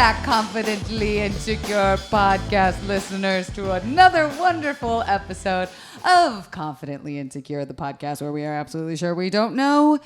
back, Confidently Insecure podcast listeners, to another wonderful episode of Confidently Insecure, the podcast where we are absolutely sure we don't know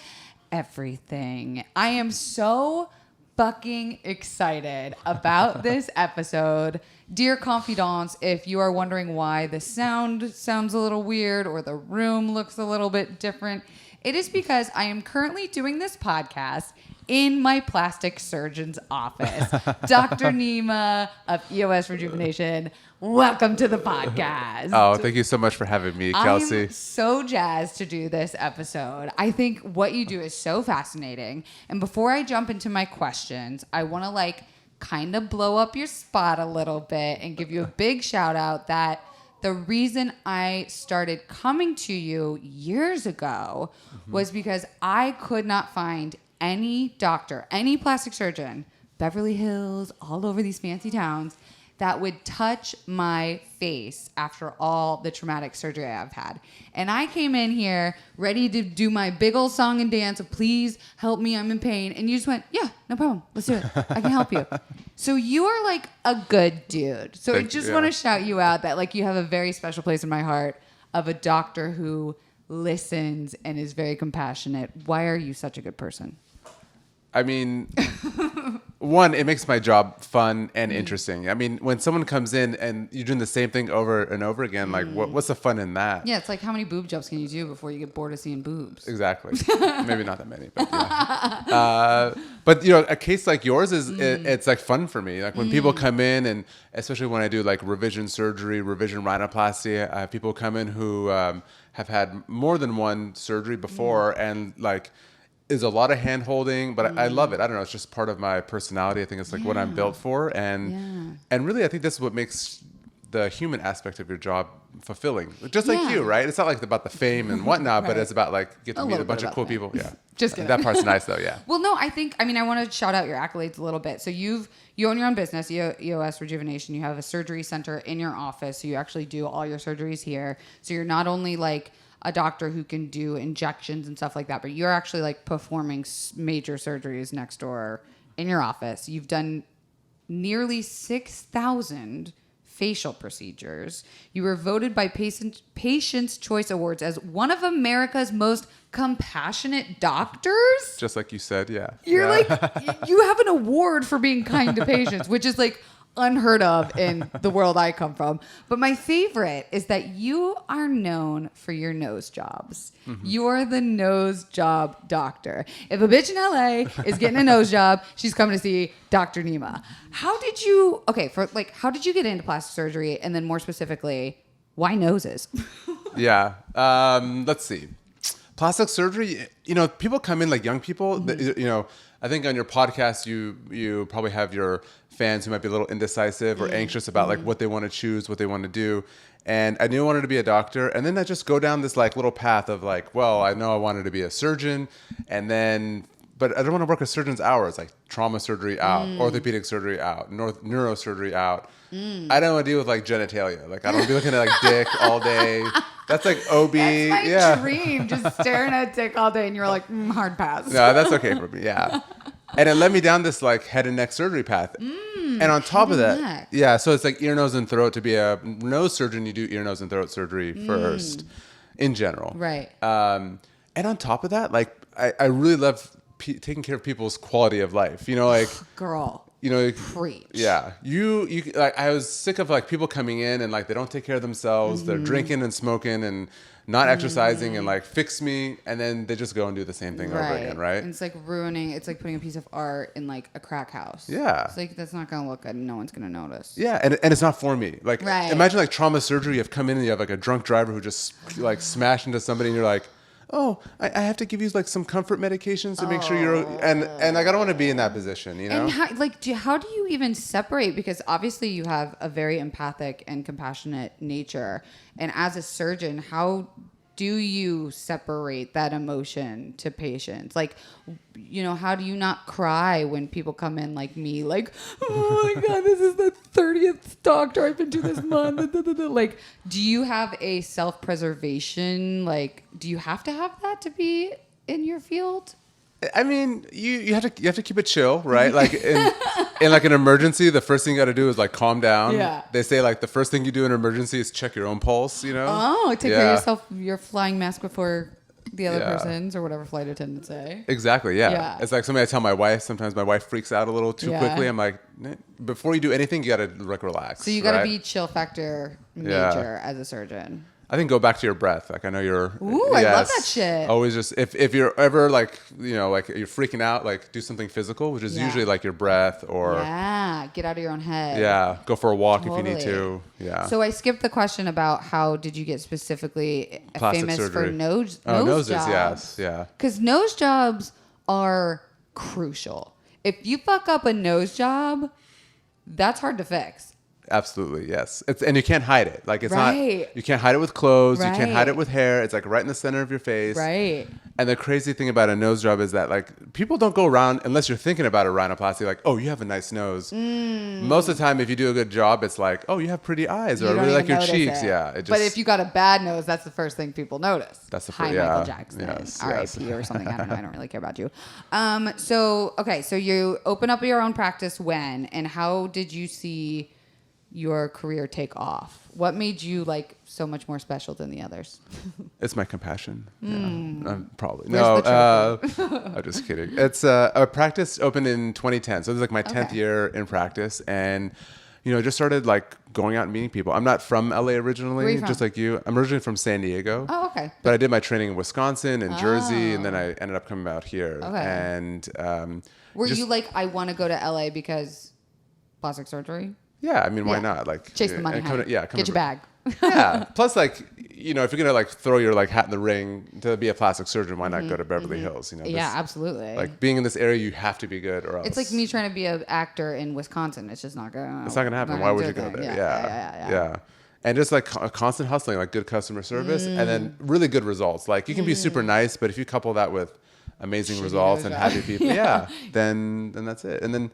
everything. I am so fucking excited about this episode. Dear confidants, if you are wondering why the sound sounds a little weird or the room looks a little bit different, it is because I am currently doing this podcast in my plastic surgeon's office. Dr. Nima of EOS Rejuvenation, welcome to the podcast. Oh, thank you so much for having me, Kelsey. I'm so jazzed to do this episode. I think what you do is so fascinating. And before I jump into my questions, I want to kind of blow up your spot a little bit and give you a big shout out that the reason I started coming to you years ago was because I could not find any doctor, any plastic surgeon, Beverly Hills, all over these fancy towns, that would touch my face after all the traumatic surgery I've had. And I came in here ready to do my big old song and dance of please help me, I'm in pain. And you just went, yeah, no problem. Let's do it. I can help you. So you are like a good dude. So I just want to shout you out that you have a very special place in my heart of a doctor who listens and is very compassionate. Why are you such a good person? I mean, one, it makes my job fun and interesting. I mean, when someone comes in and you're doing the same thing over and over again, what's the fun in that? Yeah, it's like how many boob jobs can you do before you get bored of seeing boobs? Exactly. Maybe not that many, but yeah. But a case like yours is it's fun for me. Like when people come in, and especially when I do revision surgery, revision rhinoplasty, I have people come in who have had more than one surgery before, and is a lot of hand holding, but I love it. I don't know. It's just part of my personality. I think it's what I'm built for. And really, I think this is what makes the human aspect of your job fulfilling. Just like you, right? It's not about the fame and whatnot, but it's about get to meet a bunch of cool people. Yeah. Just kidding. That part's nice though. Yeah. Well, no, I want to shout out your accolades a little bit. So you own your own business, EOS Rejuvenation. You have a surgery center in your office. So you actually do all your surgeries here. So you're not only a doctor who can do injections and stuff like that, but you're actually performing major surgeries next door in your office. You've done nearly 6,000 facial procedures. You were voted by Patients' Choice Awards as one of America's most compassionate doctors. Just like you said, yeah. You're you have an award for being kind to patients, which is unheard of in the world I come from. But my favorite is that you are known for your nose jobs. You're the nose job doctor. If a bitch in LA is getting a nose job, she's coming to see Dr. Nima. How did you get into plastic surgery? And then more specifically, why noses? Yeah. Let's see. Plastic surgery, people come in young people, I think on your podcast, you probably have your fans who might be a little indecisive or anxious about what they want to choose, what they want to do. And I knew I wanted to be a doctor. And then I just go down this little path of well, I know I wanted to be a surgeon, but I don't want to work a surgeon's hours, trauma surgery out, orthopedic surgery out, neurosurgery out. I don't want to deal with genitalia. I don't want to be looking at dick all day. That's OB. That's my dream, just staring at dick all day, and you're hard pass. No, that's okay for me. Yeah. And it led me down this head and neck surgery path. And on top of that, so it's ear, nose, and throat. To be a nose surgeon, you do ear, nose, and throat surgery first, in general. Right. And on top of that, I really love taking care of people's quality of life. Girl. Preach. Yeah. I was sick of people coming in and they don't take care of themselves. They're drinking and smoking and not exercising and fix me, and then they just go and do the same thing over again, right? And it's ruining. It's putting a piece of art in a crack house. Yeah. It's that's not gonna look good. No one's gonna notice. Yeah, and it's not for me. Imagine trauma surgery. You have come in and you have a drunk driver who just smashed into somebody, and you're oh, I have to give you some comfort medications to make sure you're, and I don't want to be in that position, And how do you even separate? Because obviously you have a very empathic and compassionate nature, and as a surgeon, how do you separate that emotion to patients? How do you not cry when people come in like me? Oh my God, this is the 30th doctor I've been to this month. Do you have a self-preservation? Do you have to have that to be in your field? I mean, you have to keep it chill, right? Like in like an emergency, the first thing you got to do is like calm down. Yeah. They say like the first thing you do in an emergency is check your own pulse. You know. Oh, take care of yourself. Your flying mask before the other person's, or whatever flight attendants say. Exactly. Yeah. It's like something I tell my wife. Sometimes my wife freaks out a little too quickly. I'm like, before you do anything, you got to like relax. So you got to be chill factor major as a surgeon. I think go back to your breath. Like I know you're. Ooh, I love that shit. Always just if you're ever like like you're freaking out, like do something physical, which is usually like your breath or get out of your own head. Yeah, go for a walk if you need to. Yeah. So I skipped the question about how did you get specifically Plastic famous surgery. for noses? Noses, jobs. yes, yeah. Because nose jobs are crucial. If you fuck up a nose job, that's hard to fix. Absolutely, yes. And you can't hide it. Like it's not. You can't hide it with clothes. You can't hide it with hair. It's like right in the center of your face. Right. And the crazy thing about a nose job is that like people don't go around unless you're thinking about a rhinoplasty. Like, oh, you have a nice nose. Most of the time, if you do a good job, it's like, oh, you have pretty eyes, or I really like your cheeks. Yeah. But if you got a bad nose, that's the first thing people notice. That's the first. Michael Jackson. Yes, R.I.P. or something. I don't know. I don't really care about you. So you open up your own practice when, and how did you see your career take off? What made you like so much more special than the others? It's my compassion. Yeah, probably. Where's No, I'm just kidding. It's a practice opened in 2010, so this is like my 10th year in practice, and just started like going out and meeting people. I'm not from LA originally, just like you. I'm originally from San Diego. Oh, okay. But I did my training in Wisconsin and Jersey, and then I ended up coming out here. Okay. And were you like, I want to go to LA because plastic surgery? Yeah, I mean, why not? Like chase the money. Get your bag. Yeah. Plus, like, if you're gonna like throw your like hat in the ring to be a plastic surgeon, why not go to Beverly Hills? Yeah, absolutely. Like being in this area, you have to be good, or else it's like me trying to be an actor in Wisconsin. It's just not gonna. It's not gonna happen. Why would you go there? Yeah. And just like constant hustling, like good customer service, and then really good results. Like you can be super nice, but if you couple that with amazing results and happy people, then that's it. And then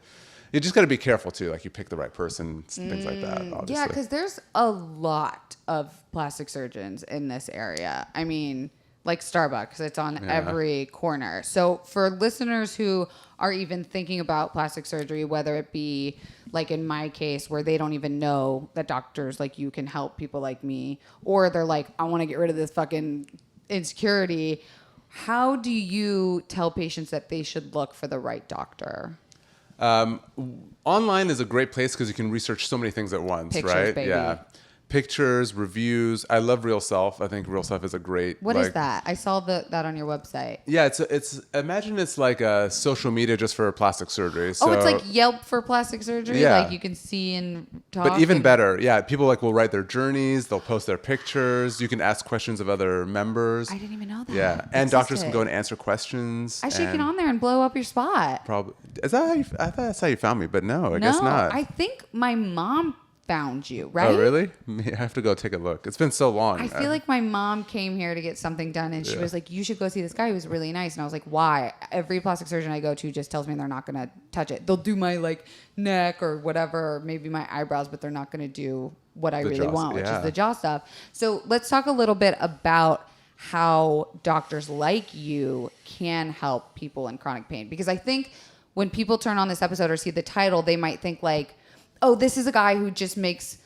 you just got to be careful too. Like you pick the right person, things like that. Obviously. Yeah, because there's a lot of plastic surgeons in this area. I mean, like Starbucks, it's on every corner. So for listeners who are even thinking about plastic surgery, whether it be like in my case where they don't even know that doctors like you can help people like me, or they're like, I want to get rid of this fucking insecurity. How do you tell patients that they should look for the right doctor? Online is a great place because you can research so many things at once, Pictures, right? baby. Yeah. Pictures, reviews. I love Real Self. I think Real Self is a great. What is that? I saw that on your website. Yeah, it's imagine it's like a social media just for plastic surgery. So, it's like Yelp for plastic surgery. Yeah. Like you can see and talk. But even better, people like will write their journeys. They'll post their pictures. You can ask questions of other members. I didn't even know that. Yeah, and doctors can go and answer questions. I should get on there and blow up your spot. Probably. Is that how you? I thought that's how you found me, but no, I guess not. I think my mom found you, right? Oh, really? I have to go take a look. It's been so long. I feel like my mom came here to get something done, and she was like, you should go see this guy who's really nice. And I was like, why? Every plastic surgeon I go to just tells me they're not going to touch it. They'll do my like neck or whatever, or maybe my eyebrows, but they're not going to do what I really want, which is the jaw stuff. So let's talk a little bit about how doctors like you can help people in chronic pain. Because I think when people turn on this episode or see the title, they might think like, oh, this is a guy who just makes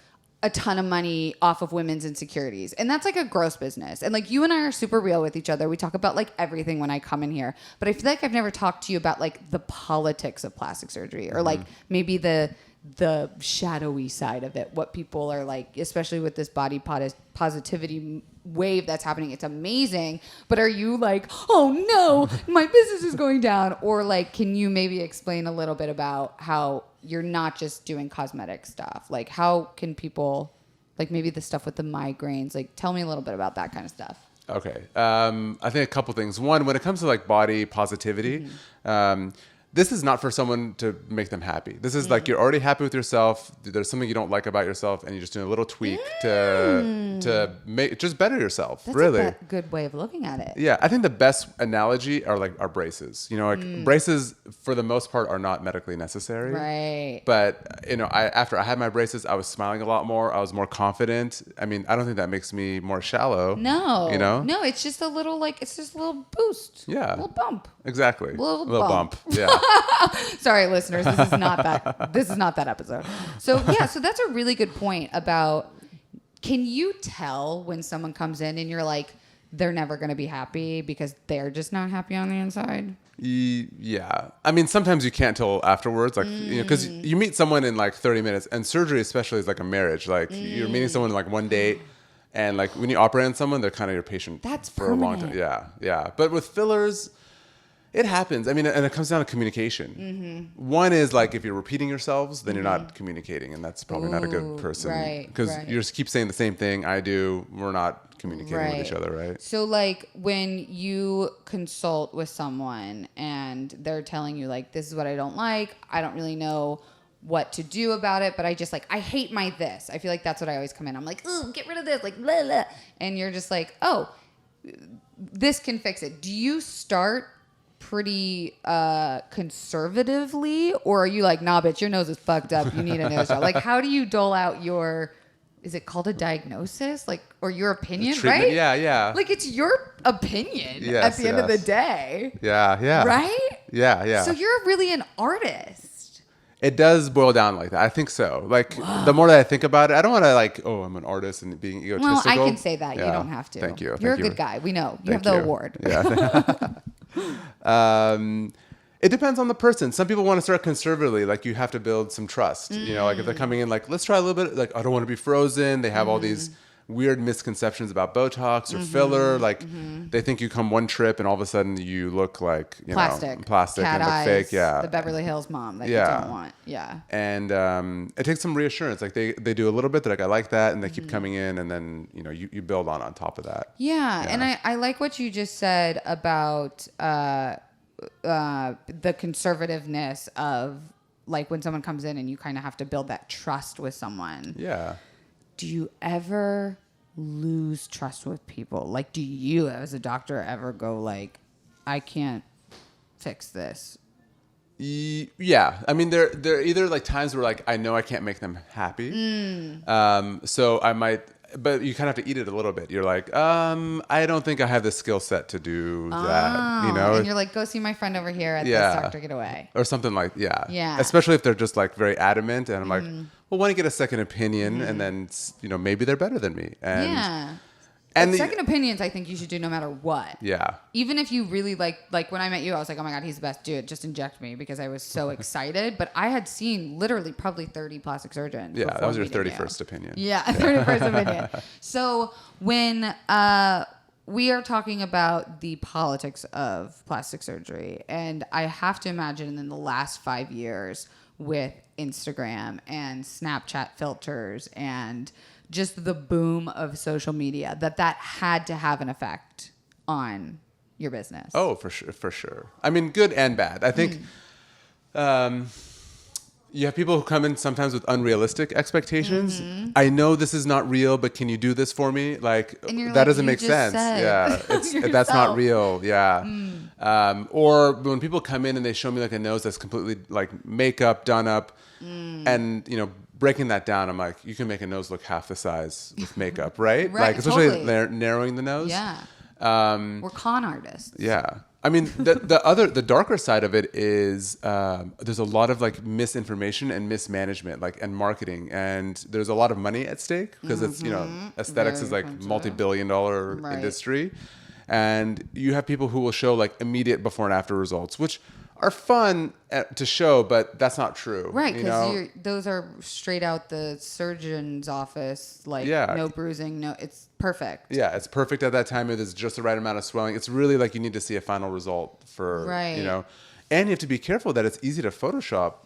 a ton of money off of women's insecurities. And that's like a gross business. And like you and I are super real with each other. We talk about like everything when I come in here. But I feel like I've never talked to you about like the politics of plastic surgery or like maybe the shadowy side of it. What people are like, especially with this body positivity wave that's happening. It's amazing. But are you like, oh no, my business is going down? Or like, can you maybe explain a little bit about how you're not just doing cosmetic stuff? Like how can people, like maybe the stuff with the migraines, like tell me a little bit about that kind of stuff. Okay. I think a couple things. One, when it comes to like body positivity, this is not for someone to make them happy. This is like you're already happy with yourself. There's something you don't like about yourself, and you're just doing a little tweak to make just better yourself. That's really, a good way of looking at it. yeah. I think the best analogy are like our braces. You know, like braces for the most part are not medically necessary. Right. But you know, after I had my braces, I was smiling a lot more. I was more confident. I mean, I don't think that makes me more shallow. No. You know? No, it's just a little it's just a little boost. Yeah. A little bump. Exactly. Little bump. Yeah. Sorry, listeners. This is not that. This is not that episode. So yeah. So that's a really good point about. Can you tell when someone comes in and you're like, they're never going to be happy because they're just not happy on the inside? Yeah. I mean, sometimes you can't tell afterwards, like, you know, because you meet someone in like 30 minutes, and surgery especially is like a marriage. Like you're meeting someone in like one date, and like when you operate on someone, they're kind of your patient That's for a long permanent. time. Yeah. Yeah. But with fillers, it happens. I mean, and it comes down to communication. One is like if you're repeating yourselves, then you're not communicating, and that's probably not a good person. right, Because right. you just keep saying the same thing I do. We're not communicating with each other, right? So like when you consult with someone and they're telling you like, this is what I don't like. I don't really know what to do about it, but I just like, I hate my this. I feel like that's what I always come in. I'm like, ooh, get rid of this. Like, blah, blah. And you're just like, oh, this can fix it. Do you start pretty conservatively, or are you like, nah, bitch, your nose is fucked up, you need a nose job? Like, how do you dole out your, is it called a diagnosis, like, or your opinion? Treatment, right? yeah. Like, it's your opinion Yes, at the end of the yes. day, Yeah. right? Yeah. So you're really an artist. It does boil down like that. I think so. Like the more that I think about it, I don't want to like, oh, I'm an artist and being egotistical. Well, I can say that. Yeah. You don't have to. Thank you. You're Thank a you. good guy. We know. You have Thank the you. award. Yeah. It depends on the person. Some people want to start conservatively. Like you have to build some trust. You know, like if they're coming in like, let's try a little bit. Like I don't want to be frozen. They have all these weird misconceptions about Botox or filler. Like they think you come one trip and all of a sudden you look like, you Plastic. know, plastic Cat and look eyes, fake. Yeah. The Beverly Hills mom that Yeah. you don't want. Yeah. And it takes some reassurance. Like they do a little bit. They're like, I like that. And they keep coming in. And then, you know, you build on top of that. Yeah. And I like what you just said about the conservativeness of like when someone comes in and you kind of have to build that trust with someone. Yeah. Do you ever lose trust with people? Like, do you as a doctor ever go like, I can't fix this? Yeah. I mean, there are either like times where like I know I can't make them happy. So I might, but you kind of have to eat it a little bit. You're like, I don't think I have the skill set to do that. You know? And you're like, go see my friend over here at Yeah. this Dr. Get Away. Or something like, yeah. Yeah. Especially if they're just like very adamant. And I'm like, well, why don't you get a second opinion? And then, you know, maybe they're better than me. And, Yeah. And the, second opinions, I think you should do no matter what. yeah. Even if you really like when I met you, I was like, oh my God, he's the best. Do it. Just inject me, because I was so excited. But I had seen literally probably 30 plastic surgeons. Yeah. That was your meeting you. 31st opinion. Yeah, 31st opinion. So when we are talking about the politics of plastic surgery, and I have to imagine in the last 5 years with Instagram and Snapchat filters and just the boom of social media, that had to have an effect on your business. Oh, for sure. I mean, good and bad. I think you have people who come in sometimes with unrealistic expectations. I know this is not real, but can you do this for me? Like, And you're that like, doesn't you make just sense. said Yeah, that's not real. Yeah. Or when people come in and they show me like a nose that's completely like makeup done up, and you know, breaking that down, I'm like, you can make a nose look half the size with makeup, right? Right, Like, especially totally. narrowing the nose. Yeah. We're con artists. Yeah. I mean, the darker side of it is there's a lot of like misinformation and mismanagement, like, and marketing, and there's a lot of money at stake because it's, you know, aesthetics Very is like expensive. multi-billion-dollar Right. industry, and you have people who will show like immediate before and after results, which are fun to show, but that's not true. Right, you know? because those are straight out the surgeon's office, like Yeah. no bruising, it's perfect. Yeah, it's perfect at that time. There's just the right amount of swelling. It's really like you need to see a final result for, Right. you know, and you have to be careful that it's easy to Photoshop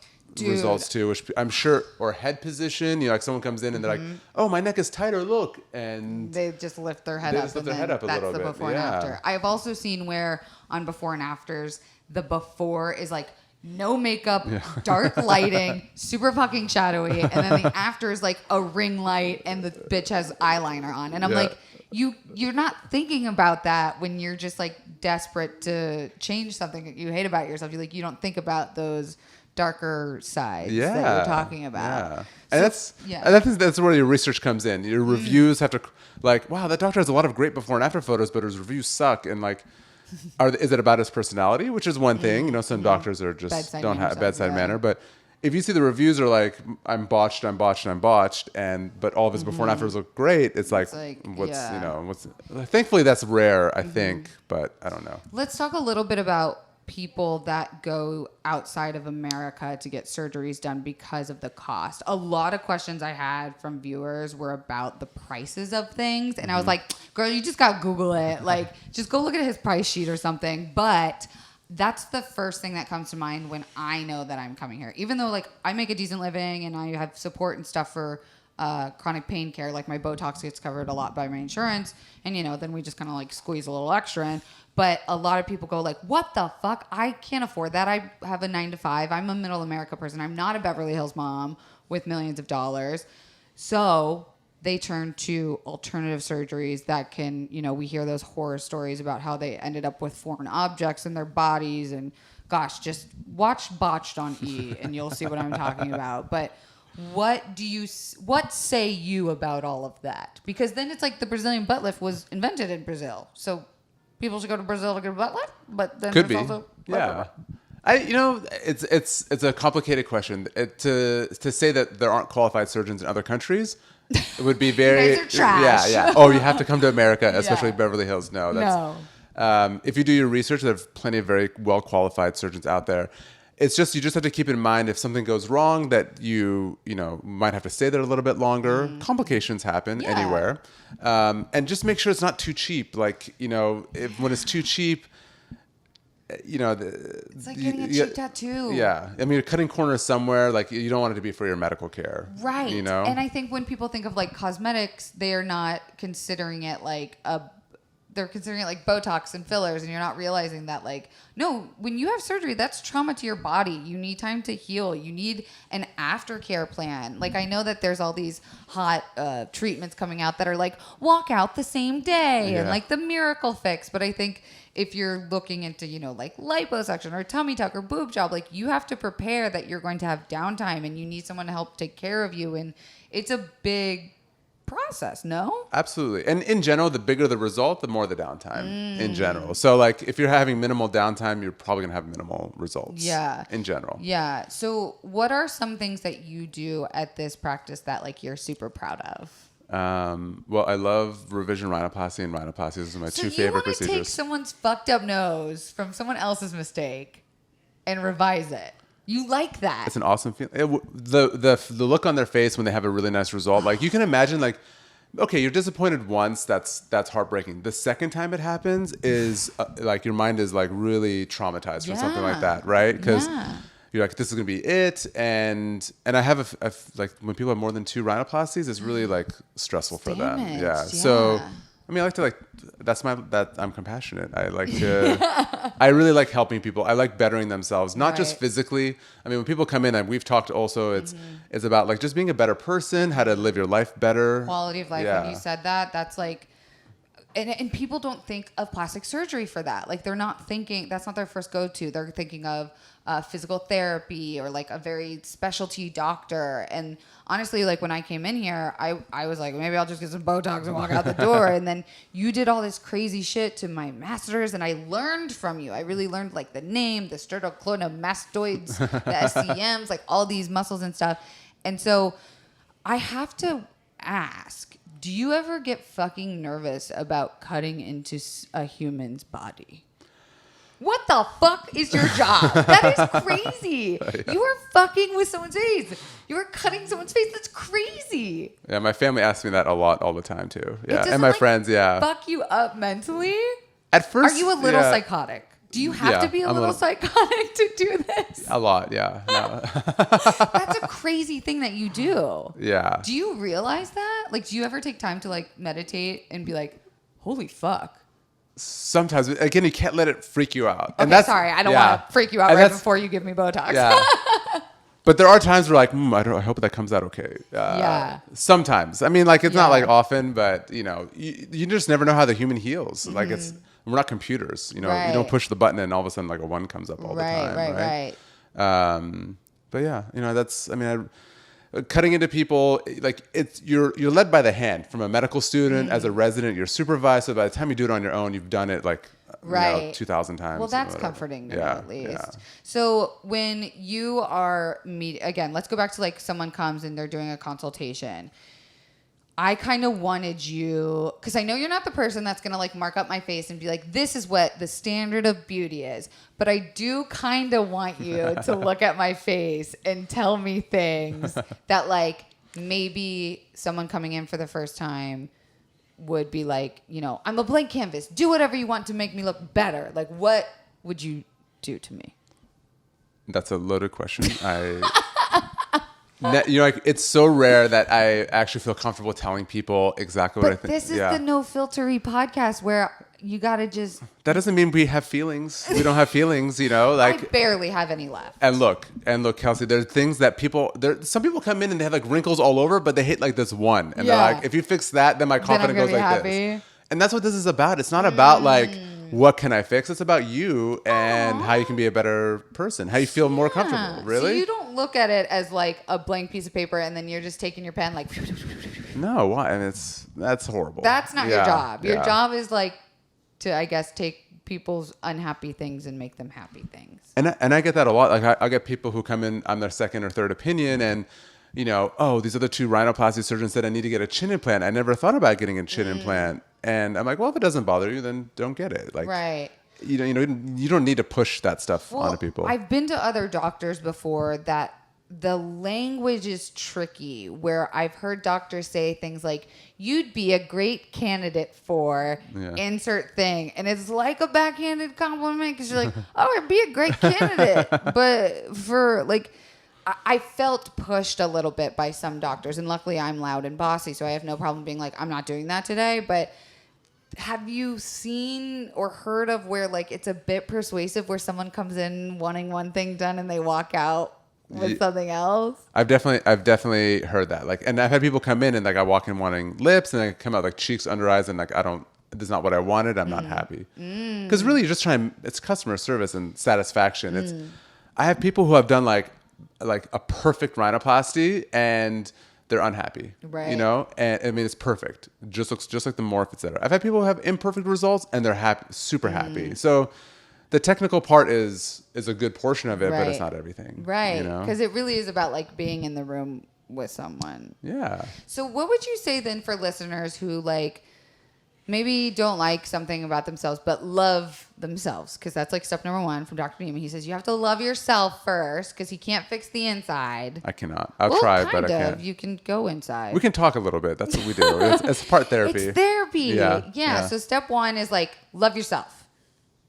results too, which I'm sure, or head position, you know, like someone comes in and they're like, oh, my neck is tighter, look. And They just lift their head They up. just lift and their then head up a that's little the bit, before and yeah. after. I've also seen where on before and afters, the before is like no makeup, dark lighting, super fucking shadowy, and then the after is like a ring light and the bitch has eyeliner on. And I'm like, you're not thinking about that when you're just like desperate to change something that you hate about yourself. You don't think about those darker sides that you're talking about. Yeah. So, and that's where your research comes in. Your reviews have to like, wow, that doctor has a lot of great before and after photos, but his reviews suck. And like, is it about his personality? Which is one thing. You know, some doctors are just don't have bedside manner. But if you see the reviews are like, I'm botched, but all of his before and afters look great. It's like thankfully that's rare, I think, but I don't know. Let's talk a little bit about people that go outside of America to get surgeries done because of the cost. A lot of questions I had from viewers were about the prices of things. And I was like, girl, you just got to Google it. Like, just go look at his price sheet or something. But that's the first thing that comes to mind when I know that I'm coming here. Even though, like, I make a decent living and I have support and stuff for chronic pain care. Like, my Botox gets covered a lot by my insurance. And, you know, then we just kind of, like, squeeze a little extra in. But a lot of people go like, what the fuck? I can't afford that. I have a 9-to-5. I'm a middle America person. I'm not a Beverly Hills mom with millions of dollars. So they turn to alternative surgeries that can, you know, we hear those horror stories about how they ended up with foreign objects in their bodies. And gosh, just watch Botched on E and you'll see what I'm talking about. But what say you about all of that? Because then it's like the Brazilian butt lift was invented in Brazil. So people should go to Brazil to get a butt lift, but then could there's be. also It's a complicated question. To say that there aren't qualified surgeons in other countries, it would be very you guys are trash. Yeah. Oh, you have to come to America, especially Beverly Hills. No, if you do your research, there's plenty of very well qualified surgeons out there. It's just you just have to keep in mind if something goes wrong that you might have to stay there a little bit longer. Complications happen anywhere, and just make sure it's not too cheap. Like when it's too cheap, it's like getting a cheap tattoo. Yeah, I mean, you're cutting corners somewhere. Like you don't want it to be for your medical care, right? And I think when people think of like cosmetics, they are not considering it like they're considering it like Botox and fillers, and you're not realizing that like, no, when you have surgery, that's trauma to your body. You need time to heal. You need an aftercare plan. Like I know that there's all these hot treatments coming out that are like walk out the same day and like the miracle fix. But I think if you're looking into, like liposuction or tummy tuck or boob job, like you have to prepare that you're going to have downtime and you need someone to help take care of you. And it's a big process, no? Absolutely. And in general, the bigger the result, the more the downtime in general. So like if you're having minimal downtime, you're probably going to have minimal results in general. Yeah. So what are some things that you do at this practice that like you're super proud of? Well, I love revision rhinoplasty and rhinoplasty. Those are my two favorite procedures. So you want to take someone's fucked up nose from someone else's mistake and revise it. You like that. It's an awesome feeling. The look on their face when they have a really nice result. Like you can imagine like, okay, you're disappointed once. That's heartbreaking. The second time it happens is like your mind is like really traumatized from something like that, right? Because you're like, this is gonna be it. And I have like when people have more than 2 rhinoplasties, it's really like stressful for them. Yeah. So I mean, I like to I'm compassionate. I like to, I really like helping people. I like bettering themselves, not just physically. I mean, when people come in and we've talked also, it's about like just being a better person, how to live your life better. Quality of life. Yeah. When you said that, that's like, and people don't think of plastic surgery for that. Like they're not thinking, that's not their first go-to. They're thinking of physical therapy or like a very specialty doctor. And honestly, like when I came in here, I was like, maybe I'll just get some Botox and walk out the door. And then you did all this crazy shit to my masters and I learned from you. I really learned like the name, the sternocleidomastoids, the SCMs, like all these muscles and stuff. And so I have to ask, do you ever get fucking nervous about cutting into a human's body? What the fuck is your job? That is crazy. Yeah. You are fucking with someone's face. You are cutting someone's face. That's crazy. Yeah, my family asks me that a lot all the time too. Yeah, and my friends. Yeah, fuck you up mentally. At first, are you a little psychotic? Do you have to be a little psychotic to do this? A lot, yeah. No. That's a crazy thing that you do. Yeah. Do you realize that? Like, do you ever take time to like meditate and be like, holy fuck? sometimes, again, you can't let it freak you out. Okay, And sorry, I don't want to freak you out right before you give me Botox. Yeah. But there are times where like, I hope that comes out okay. Sometimes. I mean, like, it's not like often, but you just never know how the human heals. Like we're not computers, you don't push the button and all of a sudden like a 1 comes up all the time. Right. But yeah, cutting into people, like you're led by the hand from a medical student as a resident, you're supervised. So by the time you do it on your own, you've done it like 2,000 times. Well, that's comforting to know at least. Yeah. So when you are again, let's go back to like someone comes and they're doing a consultation. I kind of wanted you, because I know you're not the person that's going to like mark up my face and be like, this is what the standard of beauty is. But I do kind of want you to look at my face and tell me things that like maybe someone coming in for the first time would be like, I'm a blank canvas. Do whatever you want to make me look better. Like, what would you do to me? That's a loaded question. Like it's so rare that I actually feel comfortable telling people exactly what I think. But this is the no filtery podcast where you gotta just. That doesn't mean we have feelings. We don't have feelings, Like I barely have any left. And look, Kelsey, there's things that some people come in and they have like wrinkles all over, but they hate like this one, and they're like, if you fix that, then my confidence goes like this. And that's what this is about. It's not about like what can I fix. It's about you and how you can be a better person, how you feel more comfortable. Really? So you don't look at it as like a blank piece of paper and then you're just taking your pen like. No, why? And that's horrible. That's not your job. Your job is like to, I guess, take people's unhappy things and make them happy things. And I get that a lot. Like I get people who come in on their second or third opinion and. These other 2 rhinoplasty surgeons said I need to get a chin implant. I never thought about getting a chin implant. And I'm like, well, if it doesn't bother you, then don't get it. Like, right. You don't need to push that stuff onto people. I've been to other doctors before that the language is tricky, where I've heard doctors say things like, you'd be a great candidate for insert thing. And it's like a backhanded compliment because you're like, oh, I'd be a great candidate. But for like... I felt pushed a little bit by some doctors, and luckily I'm loud and bossy, so I have no problem being like, I'm not doing that today. But have you seen or heard of where like it's a bit persuasive, where someone comes in wanting one thing done and they walk out with something else? I've definitely heard that. Like, and I've had people come in and like I walk in wanting lips, and I come out like cheeks, under eyes, and like this is not what I wanted. I'm not happy because really you're just trying. It's customer service and satisfaction. I have people who have done like a perfect rhinoplasty and they're unhappy, right? And I mean, it's perfect. It just looks just like the morph, etc. I've had people who have imperfect results and they're happy, super happy. So the technical part is a good portion of it, but it's not everything. Right. Because it really is about like being in the room with someone. Yeah. So what would you say then for listeners who like maybe don't like something about themselves, but love themselves? Because that's like step number 1 from Dr. Nima. He says you have to love yourself first because he can't fix the inside. I cannot. I'll try, but I can't. You can go inside. We can talk a little bit. That's what we do. It's part therapy. It's therapy. Yeah. So step 1 is like love yourself.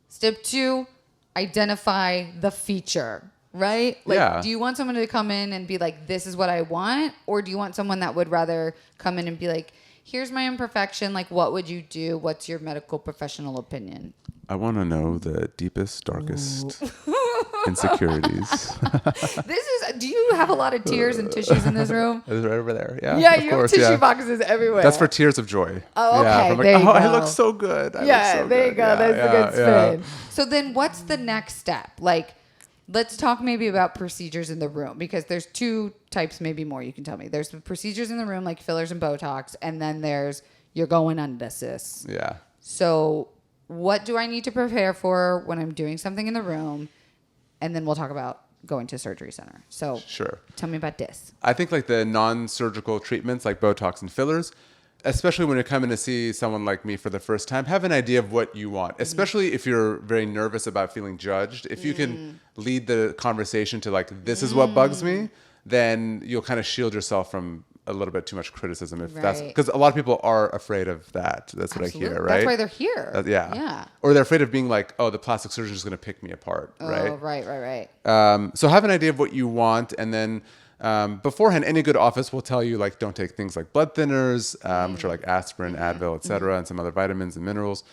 Step 2, identify the feature. Right? Like, do you want someone to come in and be like, this is what I want? Or do you want someone that would rather come in and be like, here's my imperfection. Like, what would you do? What's your medical professional opinion? I want to know the deepest, darkest insecurities. Do you have a lot of tears and tissues in this room? It's right over there. Yeah. Yeah, you have tissue boxes everywhere. That's for tears of joy. Oh, okay. Yeah, there you go. I look so good. There you go. That's a good spin. So then what's the next step? Like, let's talk maybe about procedures in the room, because there's 2 types, maybe more. You can tell me. There's the procedures in the room, like fillers and Botox, and then there's you're going under cis. Yeah. So what do I need to prepare for when I'm doing something in the room? And then we'll talk about going to surgery center. So sure. Tell me about this. I think like the non-surgical treatments like Botox and fillers, especially when you're coming to see someone like me for the first time, have an idea of what you want, especially if you're very nervous about feeling judged. If you can lead the conversation to like, this is what bugs me, then you'll kind of shield yourself from a little bit too much criticism. If that's because a lot of people are afraid of that. That's what I hear, right? That's why they're here. Yeah. Or they're afraid of being like, oh, the plastic surgeon is going to pick me apart, right? Oh, right. So have an idea of what you want, and then Beforehand, any good office will tell you like don't take things like blood thinners, which are like aspirin, Advil, etc., and some other vitamins and minerals.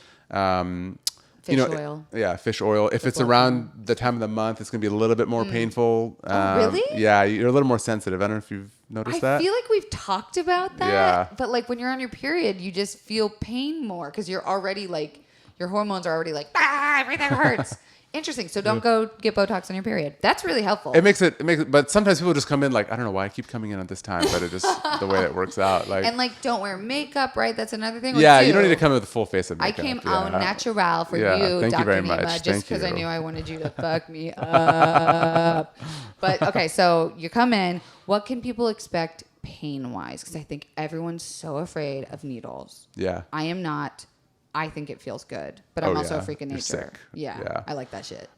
Fish oil. Yeah, fish oil. If it's around the time of the month, it's going to be a little bit more painful. Really? Yeah, you're a little more sensitive. I don't know if you've noticed that. I feel like we've talked about that. Yeah. But like when you're on your period, you just feel pain more because you're already like, your hormones are already like, everything hurts. Interesting. So don't go get Botox on your period. That's really helpful. It makes it, but sometimes people just come in like, I don't know why I keep coming in at this time, but it just, the way it works out. Like, and like, don't wear makeup, right? That's another thing. Yeah, you don't need to come in with a full face of I makeup. came au natural for Yeah, you, thank you Dr. very Nima, much. just because I you. knew I wanted you to fuck me up. But okay, so you come in. What can people expect pain-wise? Because I think everyone's so afraid of needles. Yeah. I am not. I think it feels good, but I'm also a freak of You're nature. sick. Yeah, I like that shit.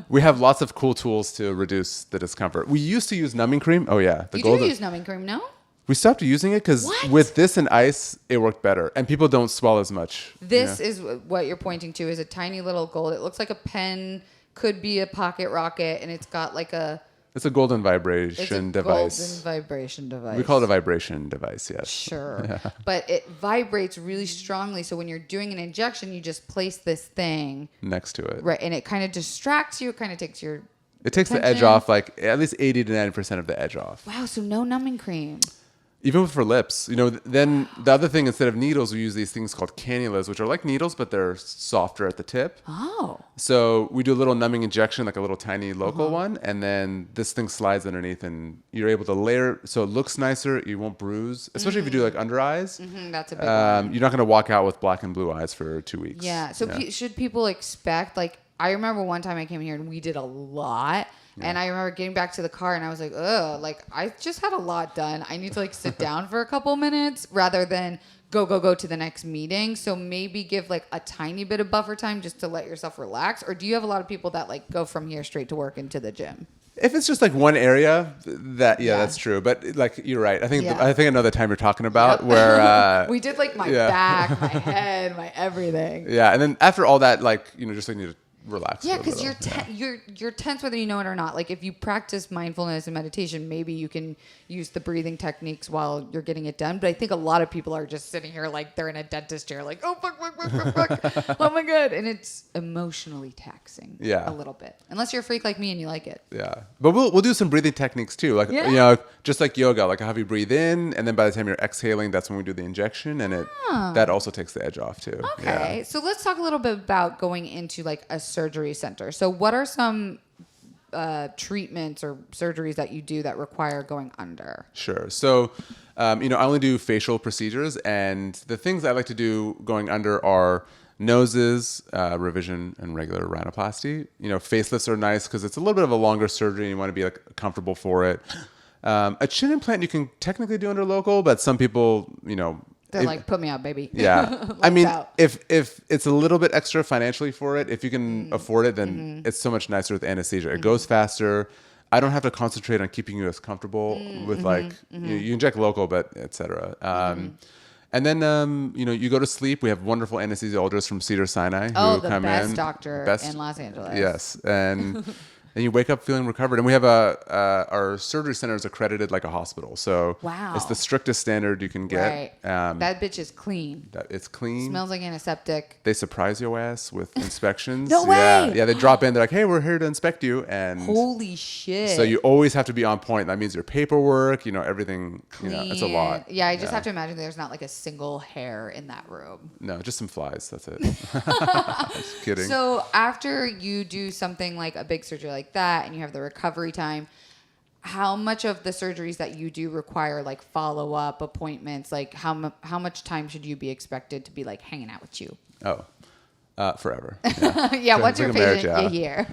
We have lots of cool tools to reduce the discomfort. We used to use numbing cream. Oh yeah, You do use numbing cream, no? We stopped using it because What? with this and ice, it worked better, and people don't swell as much. This is what you're pointing to is a tiny little gold. It looks like a pen, could be a pocket rocket, and it's got like a... It's a golden vibration device. Golden vibration device. We call it a vibration device, yes. Sure. Yeah. But it vibrates really strongly. So when you're doing an injection, you just place this thing next to it. Right. And it kind of distracts you. It kind of takes your It takes attention. the edge off, like at least 80 to 90% of the edge off. Wow. So no numbing cream. Even for lips, then the other thing, instead of needles, we use these things called cannulas, which are like needles, but they're softer at the tip. Oh. So we do a little numbing injection, like a little tiny local one, and then this thing slides underneath, and you're able to layer, so it looks nicer. You won't bruise, especially if you do like under eyes. That's a big one. You're not going to walk out with black and blue eyes for 2 weeks. Yeah. So should people expect, like, I remember one time I came here and we did a lot. Yeah. And I remember getting back to the car and I was like, ugh, like I just had a lot done. I need to like sit down for a couple minutes rather than go to the next meeting. So maybe give like a tiny bit of buffer time just to let yourself relax. Or do you have a lot of people that like go from here straight to work into the gym? If it's just like one area, that's true. But like you're right. I think I know the time you're talking about where we did like my back, my head, my everything. Yeah, and then after all that, like just like need to relax. Yeah, because you're tense whether you know it or not. Like if you practice mindfulness and meditation, maybe you can use the breathing techniques while you're getting it done. But I think a lot of people are just sitting here like they're in a dentist chair, like fuck, oh my god, and it's emotionally taxing. Yeah, a little bit. Unless you're a freak like me and you like it. Yeah, but we'll do some breathing techniques too, like just like yoga. Like I'll have you breathe in, and then by the time you're exhaling, that's when we do the injection, and that also takes the edge off too. Okay, so let's talk a little bit about going into like a surgery center. So what are some treatments or surgeries that you do that require going under? Sure. So, I only do facial procedures, and the things I like to do going under are noses, revision, and regular rhinoplasty. Facelifts are nice because it's a little bit of a longer surgery and you want to be like comfortable for it. A chin implant you can technically do under local, but some people, they're like, put me out, baby. Yeah. I mean, if it's a little bit extra financially for it, if you can afford it, then it's so much nicer with anesthesia. It goes faster. I don't have to concentrate on keeping you as comfortable with you inject local, but et cetera. And then, you go to sleep. We have wonderful anesthesiologists from Cedars-Sinai who come in. The best doctor in Los Angeles. Yes. And and you wake up feeling recovered. And we have our surgery center is accredited like a hospital. So it's the strictest standard you can get. Right. That bitch is clean. It's clean. Smells like antiseptic. They surprise your ass with inspections. No way. Yeah, they drop in. They're like, hey, we're here to inspect you. And holy shit. So you always have to be on point. That means your paperwork, everything, it's a lot. Yeah, I just have to imagine there's not like a single hair in that room. No, just some flies. That's it. Just kidding. So after you do something like a big surgery like that and you have the recovery time, how much of the surgeries that you do require like follow-up appointments? Like how much time should you be expected to be like hanging out with you? Forever. Yeah. Once you're patient, you're here.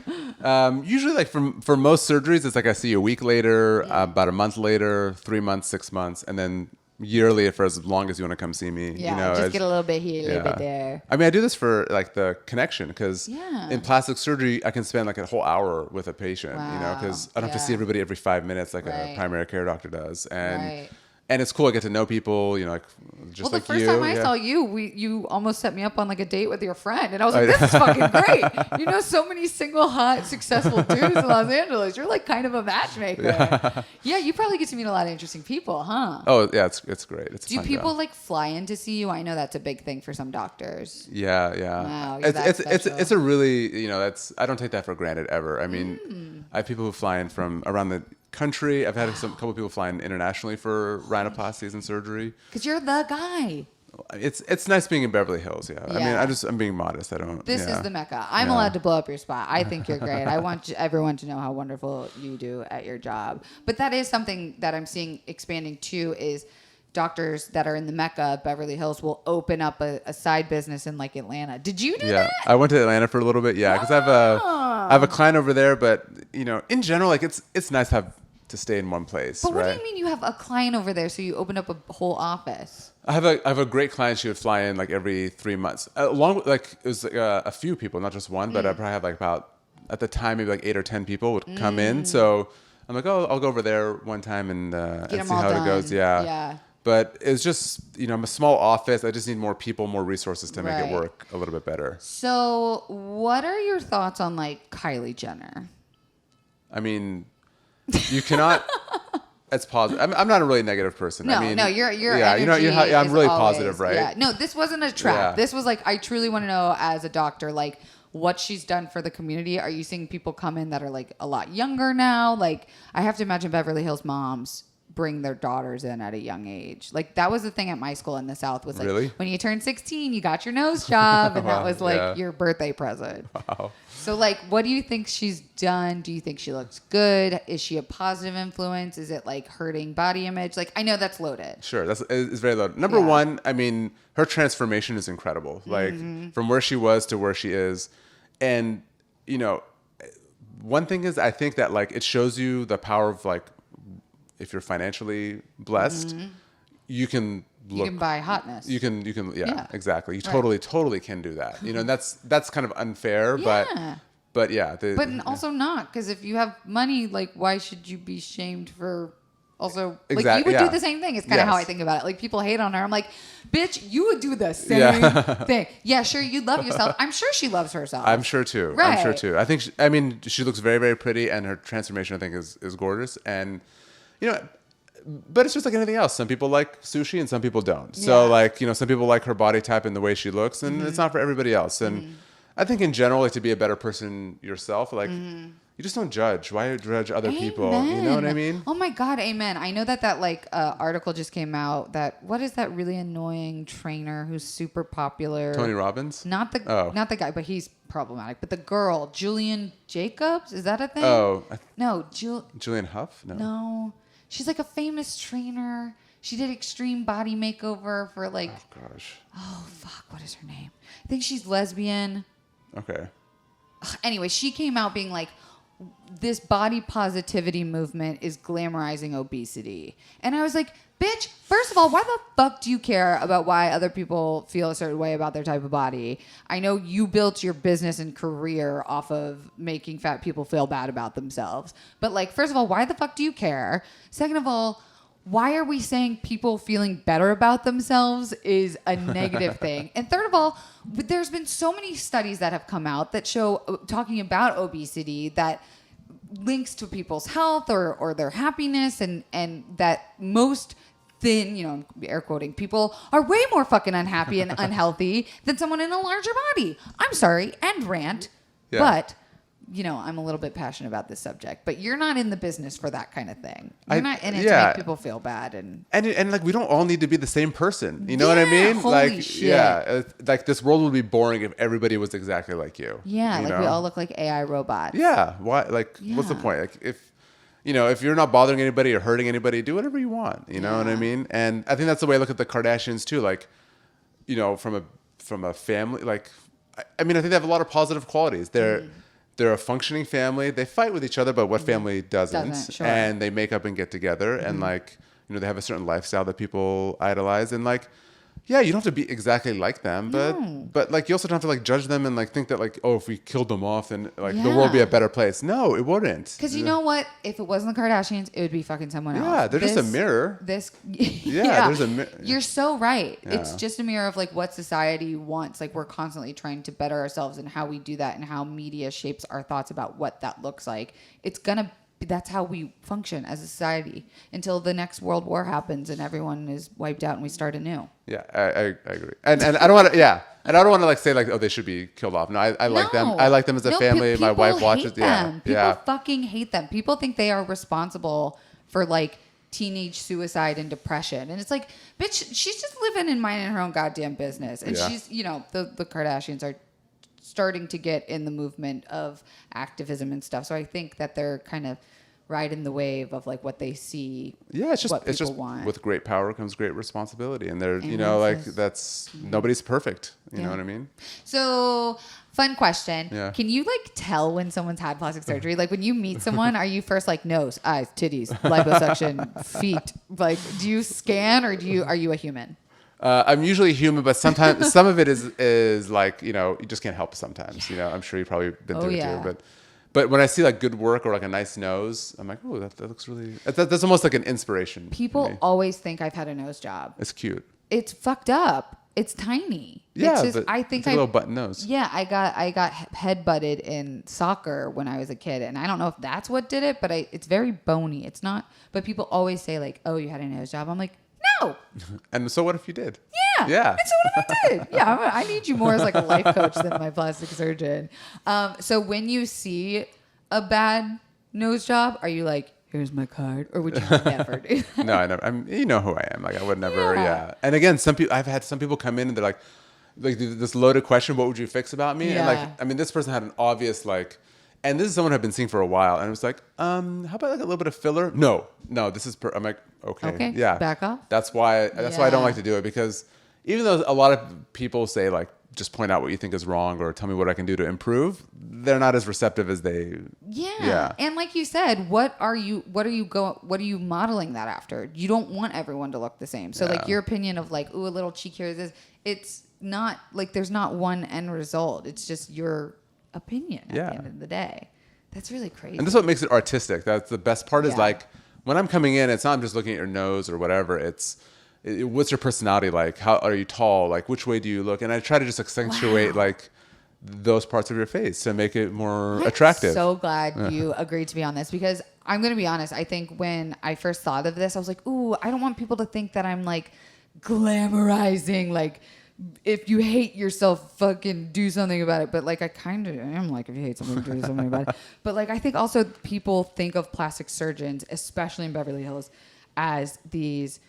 Usually like for most surgeries, it's like I see you a week later, about a month later, 3 months, 6 months, and then yearly for as long as you want to come see me. Yeah, just get a little bit here, a little bit there. I mean, I do this for like the connection because in plastic surgery, I can spend like a whole hour with a patient, because I don't have to see everybody every 5 minutes like a primary care doctor does. And And it's cool. I get to know people, you know, like just well, like the first you. time I saw you, you almost set me up on like a date with your friend, and I was like, "This is fucking great." You know, so many single, hot, successful dudes in Los Angeles. You're like kind of a matchmaker. Yeah, you probably get to meet a lot of interesting people, huh? Oh yeah, it's great. It's a Do fun people job. like fly in to see you? I know that's a big thing for some doctors. Yeah. Wow, you're that special. It's a really, you know, I don't take that for granted ever. I mean, I have people who fly in from around the country. I've had a couple people flying internationally for rhinoplasties and surgery. Because you're the guy. It's nice being in Beverly Hills. Yeah. I mean, I'm being modest. I don't. This is the Mecca. I'm allowed to blow up your spot. I think you're great. I want everyone to know how wonderful you do at your job. But that is something that I'm seeing expanding too, is doctors that are in the Mecca, Beverly Hills, will open up a side business in like Atlanta. Did you do that? I went to Atlanta for a little bit. Yeah, because I have a client over there. But you know, in general, like it's nice to stay in one place. But what right? do you mean you have a client over there? So you opened up a whole office? I have a great client. She would fly in like every 3 months. Along with like it was a few people, not just one, but I probably have like about at the time maybe like 8 or 10 people would come in. So I'm like, oh, I'll go over there one time and see how it goes. Yeah. But it's just, you know, I'm a small office. I just need more people, more resources to make it work a little bit better. So what are your thoughts on like Kylie Jenner? I mean, you cannot. It's positive. I'm not a really negative person. No, I mean, your yeah, you know, energy I'm really is always, positive, right? Yeah. No, this wasn't a trap. Yeah. This was like, I truly want to know as a doctor, like what she's done for the community. Are you seeing people come in that are like a lot younger now? Like I have to imagine Beverly Hills moms bring their daughters in at a young age. Like that was the thing at my school in the South was like, really? When you turned 16, you got your nose job and that was like Yeah. your birthday present. Wow. So like, what do you think she's done? Do you think she looks good? Is she a positive influence? Is it like hurting body image? Like, I know that's loaded. Sure, it's very low. Number one, I mean, her transformation is incredible. Like from where she was to where she is, and you know, one thing is I think that like it shows you the power of like if you're financially blessed, you can look. You can buy hotness. You can yeah. Exactly. You Right. totally can do that. You know, and that's kind of unfair, Yeah. but yeah. But also not, because if you have money, like why should you be shamed for also like you would do the same thing. It's kind of how I think about it. Like people hate on her. I'm like, bitch, you would do the same thing. Yeah, sure, you'd love yourself. I'm sure she loves herself. I'm sure too. Right. I'm sure too. I think she looks very, very pretty, and her transformation I think is gorgeous. And you know, but it's just like anything else. Some people like sushi and some people don't. So like, you know, some people like her body type and the way she looks, and it's not for everybody else. And I think in general, like to be a better person yourself, like you just don't judge. Why judge other people? You know what I mean? Oh my God, amen. I know that like article just came out that what is that really annoying trainer who's super popular? Tony Robbins? Not the guy, but he's problematic. But the girl, Julian Jacobs, is that a thing? Oh, No, Julian Huff? No. She's like a famous trainer. She did extreme body makeover for like. Oh gosh. Oh fuck! What is her name? I think she's lesbian. Okay. Anyway, she came out being like, this body positivity movement is glamorizing obesity, and I was like, bitch. First of all, why the fuck do you care about why other people feel a certain way about their type of body? I know you built your business and career off of making fat people feel bad about themselves. But like, first of all, why the fuck do you care? Second of all, why are we saying people feeling better about themselves is a negative thing? And third of all, there's been so many studies that have come out that show talking about obesity that links to people's health or their happiness, and that most thin, you know, air quoting, people are way more fucking unhappy and unhealthy than someone in a larger body. I'm sorry, and rant, but you know, I'm a little bit passionate about this subject. But you're not in the business for that kind of thing. You're not in it to make people feel bad and like we don't all need to be the same person. You know what I mean? Holy like shit. like this world would be boring if everybody was exactly like you. Yeah, you like know? we all look like AI robots. Yeah. Why? Like, what's the point? Like, if you're not bothering anybody or hurting anybody, do whatever you want. You know what I mean? And I think that's the way I look at the Kardashians too. Like, you know, from a family. Like, I mean, I think they have a lot of positive qualities. They're a functioning family. They fight with each other, but what family doesn't? Sure. And they make up and get together, and like, you know, they have a certain lifestyle that people idolize, and like, Yeah, you don't have to be exactly like them, but like you also don't have to like judge them and like think that like, oh, if we killed them off, then like the world would be a better place. No, it wouldn't. Because you know what? If it wasn't the Kardashians, it would be fucking someone else. Yeah, they're just a mirror. There's a mirror. You're so right. Yeah. It's just a mirror of like what society wants. Like we're constantly trying to better ourselves and how we do that and how media shapes our thoughts about what that looks like. That's how we function as a society until the next world war happens and everyone is wiped out and we start anew. Yeah, I agree. And I don't want to, and I don't want to like say like, oh, they should be killed off. No, I like them. I like them as a family. My wife watches. People fucking hate them. People think they are responsible for like teenage suicide and depression. And it's like, bitch, she's just living and minding her own goddamn business. And she's, the Kardashians are starting to get in the movement of activism and stuff. So I think that they're kind of riding the wave of like what they see. Yeah, it's just want. With great power comes great responsibility, and they're nobody's perfect. You know what I mean? So, fun question. Yeah. Can you like tell when someone's had plastic surgery? Like when you meet someone, are you first like nose, eyes, titties, liposuction, feet? Like, do you scan or are you a human? I'm usually human, but sometimes some of it is like, you just can't help sometimes. I'm sure you've probably been through it too. But when I see like good work or like a nice nose, I'm like, oh, that looks really. That's almost like an inspiration. People always think I've had a nose job. It's cute. It's fucked up. It's tiny. Yeah, it's just, but I think it's a little button nose. Yeah, I got head butted in soccer when I was a kid, and I don't know if that's what did it, but it's very bony. It's not. But people always say like, oh, you had a nose job. I'm like, no. And so what if you did? Yeah. And so what if I did? Yeah, I need you more as like a life coach than my plastic surgeon. So when you see a bad nose job, are you like, here's my card, or would you never do that? No, I never. You know who I am. Like I would never. Yeah. And again, I've had some people come in and they're like this loaded question. What would you fix about me? Yeah. And like, this person had an obvious like. And this is someone I've been seeing for a while, and it was like, how about like a little bit of filler? No, this is. I'm like, okay, yeah, back off. That's why I don't like to do it, because even though a lot of people say like, just point out what you think is wrong or tell me what I can do to improve, they're not as receptive as they. Yeah. And like you said, what are you modeling that after? You don't want everyone to look the same. So like your opinion of like, ooh, a little cheek here is, it's not like there's not one end result. It's just your opinion at the end of the day. That's really crazy. And this is what makes it artistic. That's the best part is like when I'm coming in, it's not just looking at your nose or whatever. It's what's your personality like? How are you tall? Like which way do you look? And I try to just accentuate like those parts of your face to make it more attractive. I'm so glad you agreed to be on this, because I'm going to be honest. I think when I first thought of this, I was like, ooh, I don't want people to think that I'm like glamorizing, like, if you hate yourself, fucking do something about it. But like, I kind of am like, if you hate something, do something about it. But like, I think also people think of plastic surgeons, especially in Beverly Hills, as these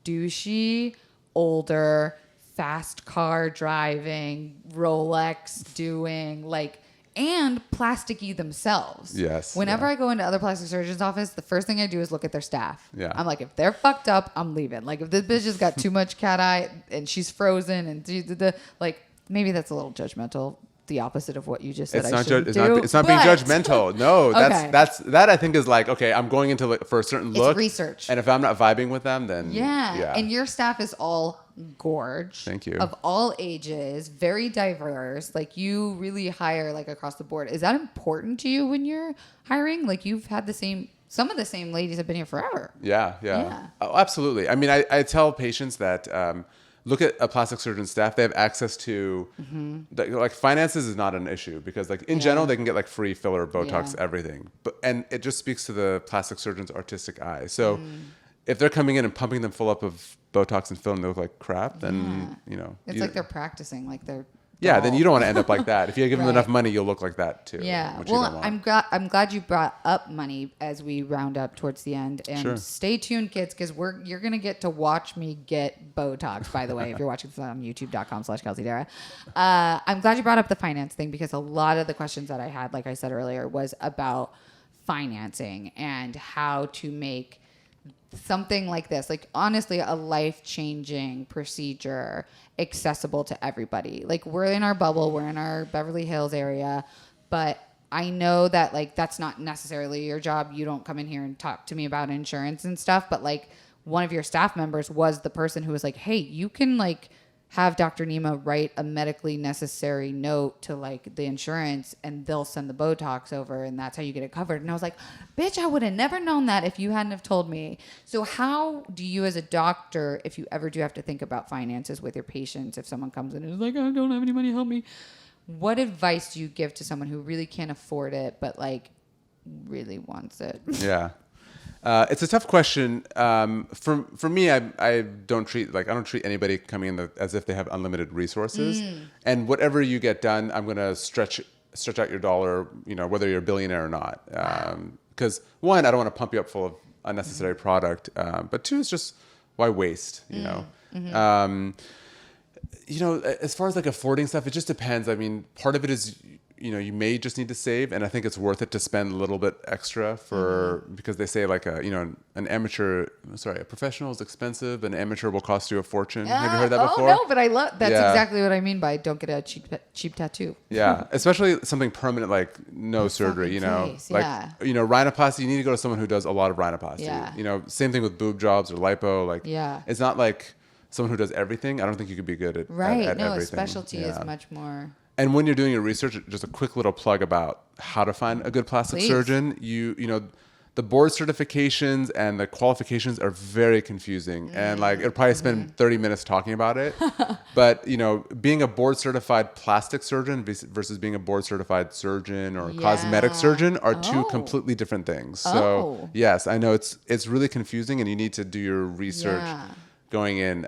douchey, older, fast car driving, Rolex doing, like, and plasticky themselves. Yes. Whenever I go into other plastic surgeons' office, the first thing I do is look at their staff. Yeah. I'm like, if they're fucked up, I'm leaving. Like, if this bitch has got too much cat eye and she's frozen and like, maybe that's a little judgmental. The opposite of what you just said. It's not being judgmental. No, that's I think is like, okay, I'm going into for a certain look. It's research. And if I'm not vibing with them, then yeah. And your staff is all gorge. Thank you. Of all ages, very diverse. Like you really hire like across the board. Is that important to you when you're hiring? Like you've had some of the same ladies have been here forever. Yeah. Oh, absolutely. I mean, I tell patients that. Look at a plastic surgeon staff. They have access to like finances is not an issue, because like in general they can get like free filler, Botox, everything. And it just speaks to the plastic surgeon's artistic eye. So if they're coming in and pumping them full up of Botox and filler and they look like crap, then it's like they're practicing, like they're. Yeah, then you don't want to end up like that. If you give them enough money, you'll look like that too. Yeah. Well, I'm glad you brought up money as we round up towards the end. And stay tuned, kids, because you're gonna get to watch me get Botox. By the way, if you're watching this on YouTube.com/KelseyDarragh. I'm glad you brought up the finance thing, because a lot of the questions that I had, like I said earlier, was about financing and how to make something like this, like honestly, a life-changing procedure accessible to everybody. Like we're in our bubble, we're in our Beverly Hills area, but I know that like that's not necessarily your job. You don't come in here and talk to me about insurance and stuff, but like one of your staff members was the person who was like, hey, you can like have Dr. Nima write a medically necessary note to like the insurance and they'll send the Botox over and that's how you get it covered. And I was like, bitch, I would have never known that if you hadn't have told me. So how do you as a doctor, if you ever do have to think about finances with your patients, if someone comes in and is like, I don't have any money, help me. What advice do you give to someone who really can't afford it, but like really wants it? Yeah. It's a tough question. For me, I don't treat anybody coming in as if they have unlimited resources. And whatever you get done, I'm going to stretch out your dollar, whether you're a billionaire or not. Because one, I don't want to pump you up full of unnecessary product. But two, it's just why waste, as far as like affording stuff, it just depends. I mean, part of it is, you may just need to save, and I think it's worth it to spend a little bit extra because they say like a professional is expensive, an amateur will cost you a fortune. Have you heard that before? No, but I love that's exactly what I mean by don't get a cheap tattoo. Yeah, especially something permanent like no surgery. Rhinoplasty. You need to go to someone who does a lot of rhinoplasty. Yeah. Same thing with boob jobs or lipo. It's not like someone who does everything. I don't think you could be good at everything. A specialty is much more. And when you're doing your research, just a quick little plug about how to find a good plastic surgeon. The board certifications and the qualifications are very confusing. And it'll probably spend 30 minutes talking about it. But, being a board certified plastic surgeon versus being a board certified surgeon or cosmetic surgeon are two completely different things. So yes, I know it's really confusing and you need to do your research going in.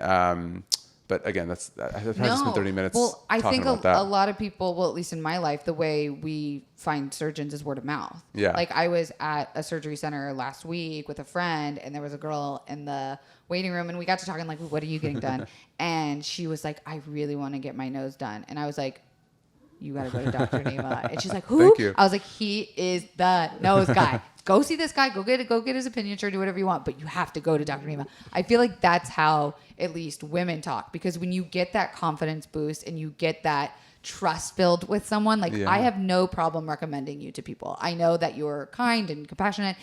But again, I probably spent 30 minutes talking about that. A lot of people, well, at least in my life, the way we find surgeons is word of mouth. Yeah. Like I was at a surgery center last week with a friend and there was a girl in the waiting room and we got to talking like, what are you getting done? And she was like, I really want to get my nose done. And I was like, you got to go to Dr. Nima. And she's like, who? Thank you. I was like, he is the nose guy. Go see this guy. Go get his opinion. Sure, do whatever you want. But you have to go to Dr. Nima. I feel like that's how at least women talk. Because when you get that confidence boost and you get that trust filled with someone, I have no problem recommending you to people. I know that you're kind and compassionate.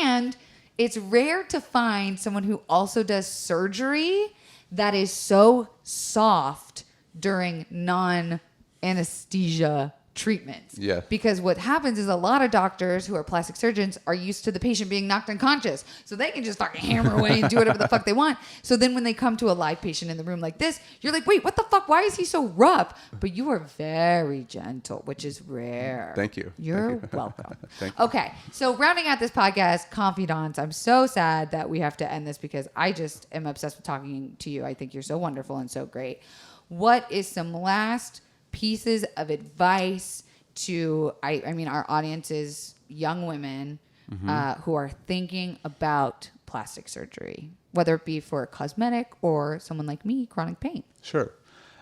And it's rare to find someone who also does surgery that is so soft during non-anesthesia treatments. Yeah. Because what happens is a lot of doctors who are plastic surgeons are used to the patient being knocked unconscious. So they can just fucking hammer away and do whatever the fuck they want. So then when they come to a live patient in the room like this, you're like, wait, what the fuck? Why is he so rough? But you are very gentle, which is rare. Thank you. You're welcome. Thank you. Okay. So rounding out this podcast, Confidants, I'm so sad that we have to end this because I just am obsessed with talking to you. I think you're so wonderful and so great. What is some last pieces of advice to our audience is young women who are thinking about plastic surgery, whether it be for cosmetic or someone like me, chronic pain? Sure.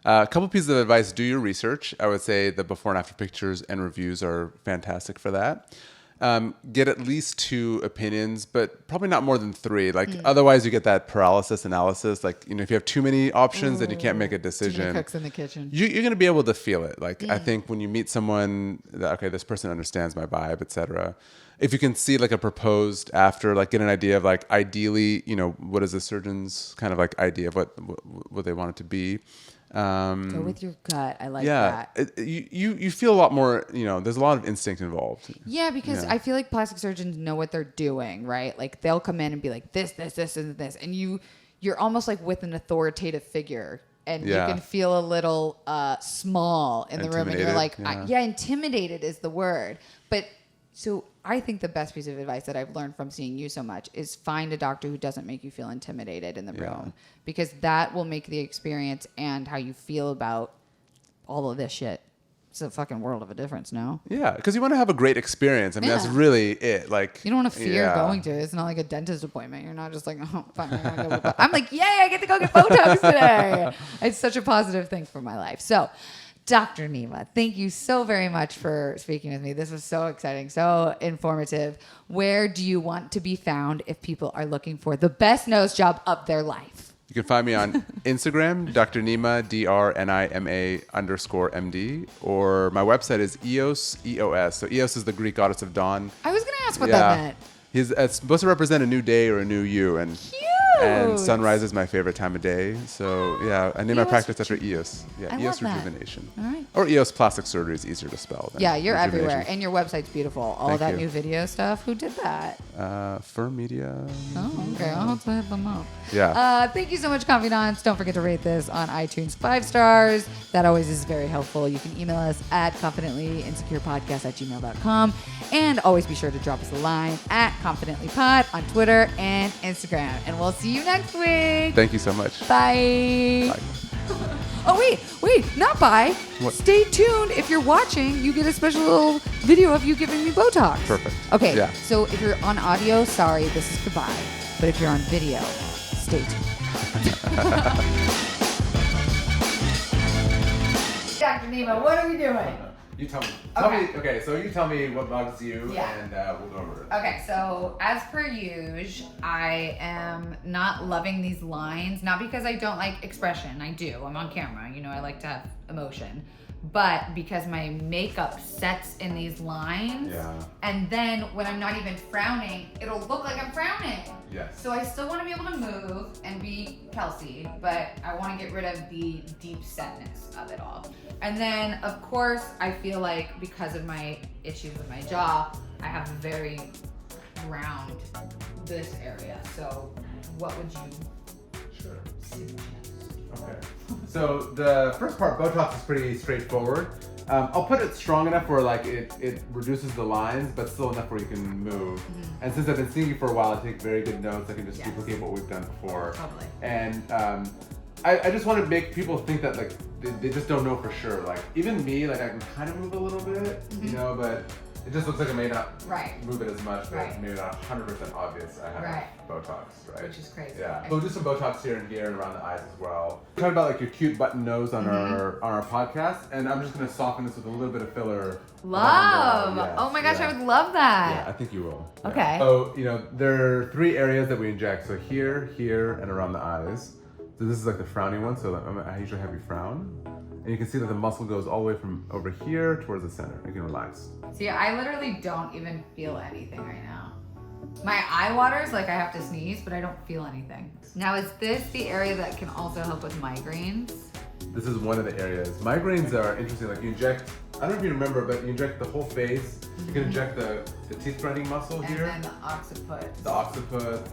A couple pieces of advice: do your research. I would say the before and after pictures and reviews are fantastic for that. Get at least 2 opinions, but probably not more than 3. Otherwise you get that paralysis analysis. If you have too many options, then you can't make a decision. Too many cooks in the kitchen. You're going to be able to feel it. I think when you meet someone that, okay, this person understands my vibe, etc. If you can see a proposed after, get an idea of ideally, what is the surgeon's kind of idea of what they want it to be. Go with your gut. I like that. You feel a lot more, there's a lot of instinct involved. Yeah, because I feel like plastic surgeons know what they're doing, right? They'll come in and be like this, and this. And you're almost with an authoritative figure. And you can feel a little small in the room. And you're like, intimidated is the word. But so I think the best piece of advice that I've learned from seeing you so much is find a doctor who doesn't make you feel intimidated in the room, because that will make the experience and how you feel about all of this shit. It's a fucking world of a difference, no? Yeah, because you want to have a great experience. I mean, that's really it. You don't want to fear going to it. It's not like a dentist appointment. You're not just like, oh, fuck, I'm like, yay, I get to go get Botox today. It's such a positive thing for my life. So, Dr. Nima, thank you so very much for speaking with me. This was so exciting, so informative. Where do you want to be found if people are looking for the best nose job of their life? You can find me on Instagram, Dr. Nima, DRNIMA_MD, or my website is EOS, EOS. So EOS is the Greek goddess of dawn. I was going to ask what that meant. It's supposed to represent a new day or a new you. And Cute. And sunrise is my favorite time of day. So yeah, I named my EOS practice after EOS. Yeah, I EOS love that. Rejuvenation. All right. Or EOS Plastic Surgery is easier to spell. Than Yeah, you're Rejuvenation. everywhere. And your website's beautiful. All Thank that you. new video stuff. Who did that? Fur Media. Oh, okay. I'll have to hit them up. Yeah. Thank you so much, Confidants. Don't forget to rate this on iTunes 5 stars. That always is very helpful. You can email us at confidentlyinsecurepodcast@gmail.com. And always be sure to drop us a line at confidentlypod on Twitter and Instagram. And we'll see you next week. Thank you so much. Bye. Bye. Oh, wait, not bye. What? Stay tuned. If you're watching, you get a special little video of you giving me Botox. Perfect. Okay, Yeah. so if you're on audio, sorry, this is goodbye. But if you're on video, stay tuned. Dr. Nima, what are we doing? You tell me. Okay. Okay, so you tell me what bugs you, Yeah. and we'll go over it. Okay, so as per usual, I am not loving these lines, not because I don't like expression. I do. I'm on camera. You know, I like to have emotion. But because my makeup sets in these lines, Yeah. and then when I'm not even frowning, it'll look like I'm frowning. Yes. So I still want to be able to move and be Kelsey, but I want to get rid of the deep setness of it all. And then, of course, I feel like because of my issues with my jaw, I have very round this area. So what would you Sure. suggest? Okay. So the first part, Botox, is pretty straightforward. I'll put it strong enough where like it reduces the lines, but still enough where you can move. And since I've been seeing you for a while, I take very good notes. I can just Yes. duplicate what we've done before. Totally. And I just want to make people think that like they just don't know for sure. Like even me, like I can kind of move a little bit, you know, but it just looks like I may not Right. move it as much, but Right. it's maybe not 100% obvious I have Right. Botox, right? Which is crazy. Yeah. We'll do some Botox here and here and around the eyes as well. We talked about like your cute button nose on our podcast, and I'm just gonna soften this with a little bit of filler. Love. Yes, Oh my gosh, yeah. I would love that. Yeah, I think you will. Yeah. Okay. So, you know, there are 3 areas that we inject. So here, here, and around the eyes. So this is like the frowning one. So I usually have you frown. And you can see that the muscle goes all the way from over here towards the center. You can relax. See, I literally don't even feel anything right now. My eye waters, like I have to sneeze, but I don't feel anything. Now, is this the area that can also help with migraines? This is one of the areas. Migraines are interesting. Like you inject, I don't know if you remember, but you inject the whole face. You can inject the teeth grinding muscle And here. then the occiput. The occiput,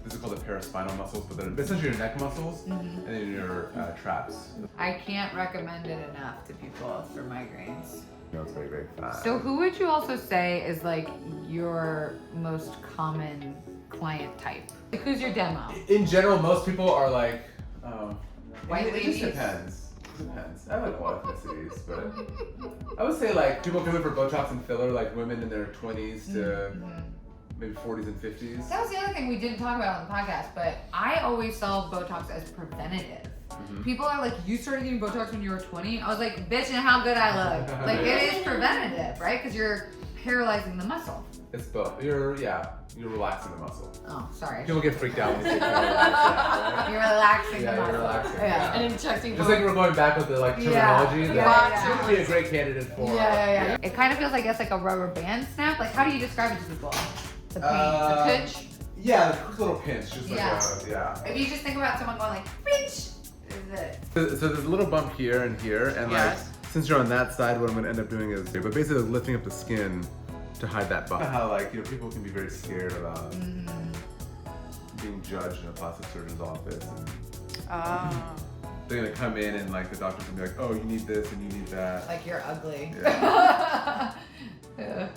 this is called the paraspinal muscles, but they're essentially your neck muscles and then your traps. I can't recommend it enough to people for migraines. You know, it's very, very fast. So who would you also say is like your most common client type? Like, who's your demo? In general, most people are like, White it ladies? just depends. Depends. I like all ethnicities, but I would say like people come in for Botox and filler, like women in their 20s to maybe 40s and 50s. That was the other thing we didn't talk about on the podcast, but I always saw Botox as preventative. People are like, you started getting Botox when you were 20? I was like, bitch, and how good I look. Like, it is preventative, right? Because you're paralyzing the muscle. It's both. You're relaxing the muscle. Oh, sorry. People get freaked out when you say relax. You're relaxing Yeah, the you're muscle. relaxing. Yeah. And injecting Just like we're going back with the like Yeah. terminology, Yeah, that yeah. would be a great candidate for. Yeah. It kind of feels, I guess, like a rubber band snap. Like, how do you describe it to people? The pain, the pinch? Yeah, a quick little pinch, just like Yeah. If you just think about someone going like, pinch, is it? So there's a little bump here and here, and Yes. like since you're on that side, what I'm gonna end up doing is, but basically lifting up the skin to hide that bump. How like people can be very scared about being judged in a plastic surgeon's office, and they're gonna come in and like the doctor's gonna be like, oh, you need this and you need that. Like, you're ugly. Yeah.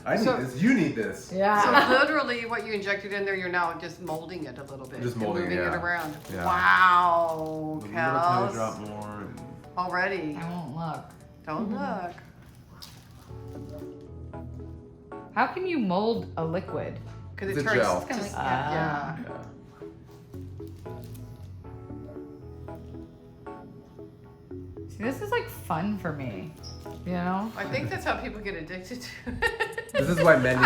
I need So- this. You need this. Yeah. So literally what you injected in there, you're now just molding it a little bit. Just and molding it, moving it yeah. around. Yeah. Wow, A little tiny Kels. drop more. And Already. I won't look. Don't look. How can you mold a liquid? Because It's it a turns. gel. It's kinda like- yeah. yeah. See, this is like fun for me. You know? I think that's how people get addicted to it. This is why men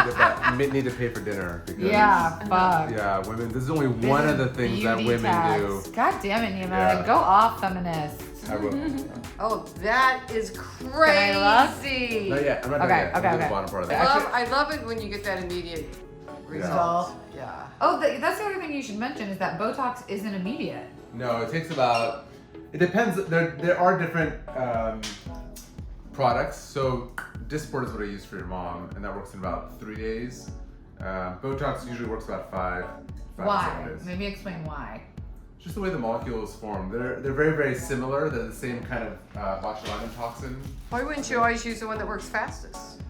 need to pay for dinner. Because, Yeah, fuck. Yeah, women. This is only one of the things that Beauty women tags. do. God damn it, Nima. Yeah. Like, go off, feminists. I will. Oh, that is Can I look? crazy. Not yet. I'm not done Okay, yet. okay, I'll do okay. the bottom part of I that. love it when you get that immediate result. Result. Yeah. Gotcha. Oh, that's the other thing you should mention is that Botox isn't immediate. No, it takes about. It depends. There are different products. So Dysport is what I use for your mom, and that works in about 3 days. Botox usually works about 5 to Why? 7 days. Maybe explain why. Just the way the molecules form. They're very, very similar. They're the same kind of botulinum toxin. Why wouldn't you always use the one that works fastest?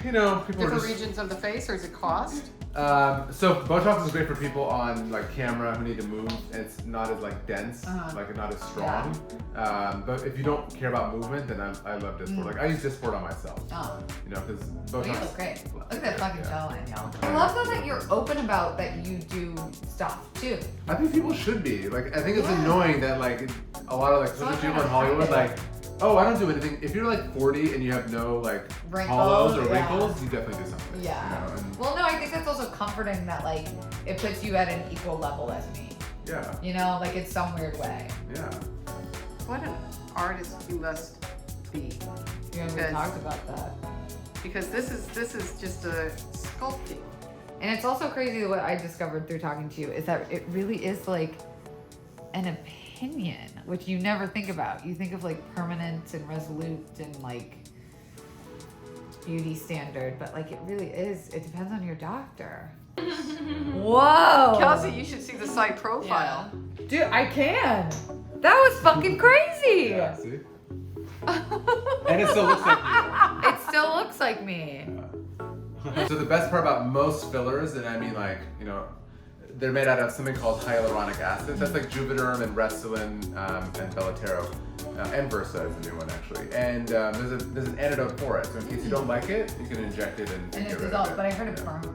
You know, people are Different just. regions of the face, or is it cost? So Botox is great for people on like camera who need to move, and it's not as like dense, like not as strong. But if you don't care about movement, then I love Dysport. Like I use Dysport on myself. Oh. You know, because Well, Botox. you look great. Look at that fucking jawline, y'all. I love though that you're open about that you do stuff too. I think people should be. Like, I think it's annoying that like a lot of like social people in Hollywood like, oh, I don't do anything. If you're like 40 and you have no like hollows or wrinkles, you definitely do something. Yeah. You know? And, Well, no, I think that's also comforting that like it puts you at an equal level as me. yeah. You know, like in some weird way. Yeah. What an artist you must be. Yeah, we Because- talked about that. Because this is just a sculpting. And it's also crazy what I discovered through talking to you is that it really is like an opinion, which you never think about. You think of like permanent and resolute and like beauty standard, but like it really is, it depends on your doctor. Whoa. Kelsey, you should see the site profile. Dude, I can. That was fucking crazy. Yeah, see? And it still looks like you. It still looks like me. So the best part about most fillers, and I mean like, you know, they're made out of something called hyaluronic acid. That's like Juvederm and Restylane and Belotero. And Versa is a new one actually. And there's an antidote for it. So in case you don't like it, you can inject it and And get it rid of dissolves, it. but I heard it burns.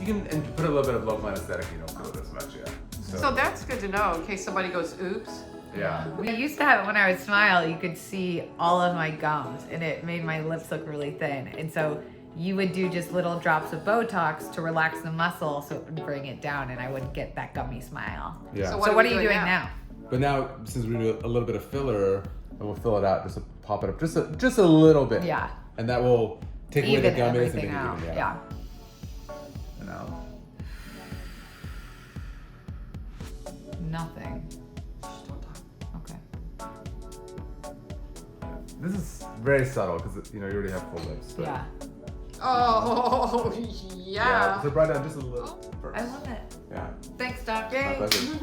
You can and put a little bit of local anesthetic, you don't feel it as much, yeah. So that's good to know in case somebody goes, oops. Yeah. I used to have it when I would smile, you could see all of my gums and it made my lips look really thin. And so you would do just little drops of Botox to relax the muscle so it would bring it down and I wouldn't get that gummy smile. Yeah. So So what are you doing now? But now, since we do a little bit of filler, and we'll fill it out, just to pop it up just a little bit. Yeah. And that will take away the Even gummies and make everything it out. even, Yeah. You know. Nothing. Okay. This is very subtle because you know you already have full lips. But Yeah. Oh, yeah. So brought down just a little. I love it. Yeah. Thanks, Doc. My pleasure.